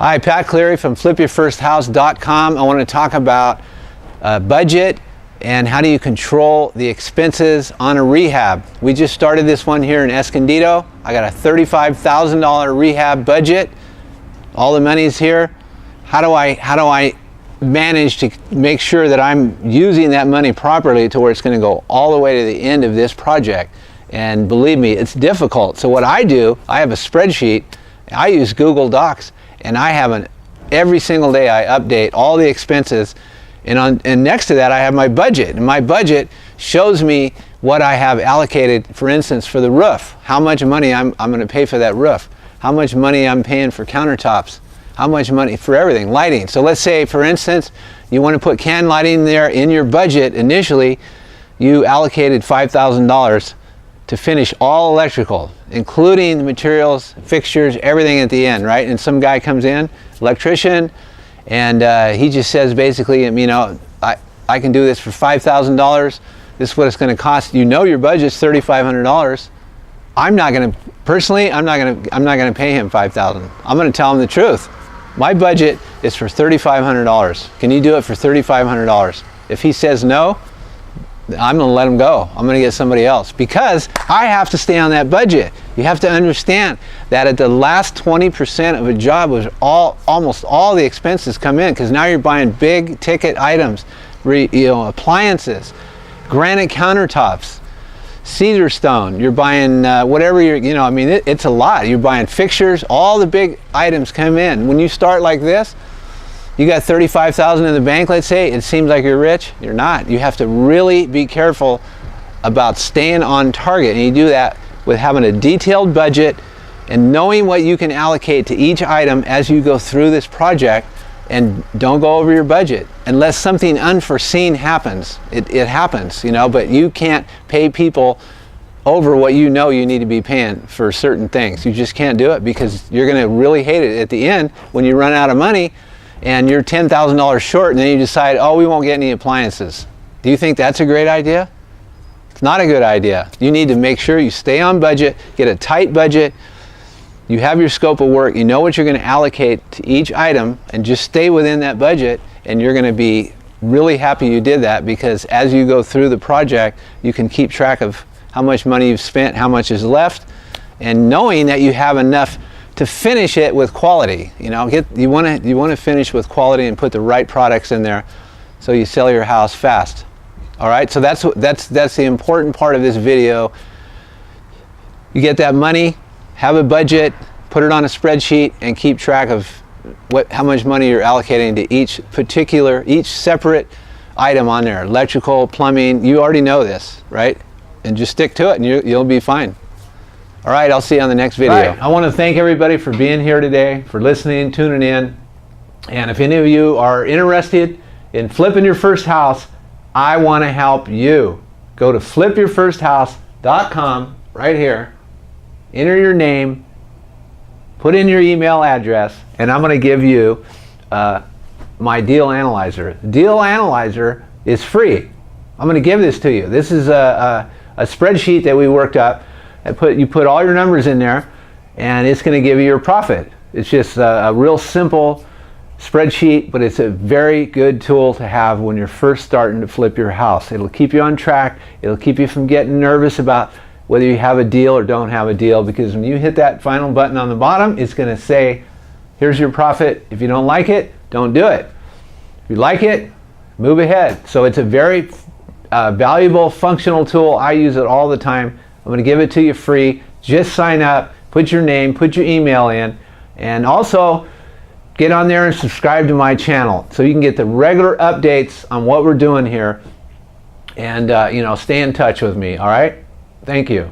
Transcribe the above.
Hi, Pat Cleary from flipyourfirsthouse.com. I want to talk about budget and how do you control the expenses on a rehab. We just started this one here in Escondido. I got a $35,000 rehab budget. All the money's here. How do I manage to make sure that I'm using that money properly to where it's going to go all the way to the end of this project? And believe me, it's difficult. So what I do, I have a spreadsheet. I use Google Docs, and I have every single day I update all the expenses, and next to that I have my budget, and my budget shows me what I have allocated, for instance, for the roof, how much money I'm going to pay for that roof, how much money I'm paying for countertops, how much money for everything, lighting. So let's say, for instance, you want to put can lighting there in your budget. Initially, you allocated $5,000 to finish all electrical, including the materials, fixtures, everything at the end, right? And some guy comes in, electrician, and he just says basically, you know, I can do this for $5,000. This is what it's going to cost. You know your budget's $3,500. I'm not going to pay him $5,000. I'm going to tell him the truth. My budget is for $3,500. Can you do it for $3,500? If he says no, I'm going to let him go. I'm going to get somebody else, because I have to stay on that budget. You have to understand that at the last 20% of a job was almost all the expenses come in, because now you're buying big ticket items, appliances, granite countertops, cedar stone. You're buying whatever it's a lot. You're buying fixtures. All the big items come in. When you start like this, you got $35,000 in the bank, let's say. It seems like you're rich. You're not. You have to really be careful about staying on target, and you do that with having a detailed budget and knowing what you can allocate to each item as you go through this project. And don't go over your budget unless something unforeseen happens. It happens, you know, but you can't pay people over what you know you need to be paying for certain things. You just can't do it, because you're going to really hate it at the end when you run out of money and you're $10,000 short, and then you decide, oh, we won't get any appliances. Do you think that's a great idea? It's not a good idea. You need to make sure you stay on budget, get a tight budget. You have your scope of work, you know what you're going to allocate to each item, and just stay within that budget, and you're going to be really happy you did that, because as you go through the project, you can keep track of how much money you've spent, how much is left, and knowing that you have enough to finish it with quality. You know, you want to finish with quality and put the right products in there so you sell your house fast. All right, so that's the important part of this video. You get that money, have a budget, put it on a spreadsheet, and keep track of how much money you're allocating to each separate item on there. Electrical, plumbing, you already know this, right? And just stick to it, and you'll be fine. All right, I'll see you on the next video. Right. I want to thank everybody for being here today, for listening, tuning in. And if any of you are interested in flipping your first house, I want to help you. Go to flipyourfirsthouse.com right here. Enter your name, put in your email address, and I'm going to give you my deal analyzer. The deal analyzer is free. I'm going to give this to you. This is a spreadsheet that we worked up. You put all your numbers in there, and it's going to give you your profit. It's just a real simple spreadsheet, but it's a very good tool to have when you're first starting to flip your house. It'll keep you on track. It'll keep you from getting nervous about whether you have a deal or don't have a deal, because when you hit that final button on the bottom, it's going to say, here's your profit. If you don't like it, don't do it. If you like it, move ahead. So it's a very valuable, functional tool. I use it all the time. I'm going to give it to you free. Just sign up, put your name, put your email in, and also get on there and subscribe to my channel so you can get the regular updates on what we're doing here, and stay in touch with me. All right? Thank you.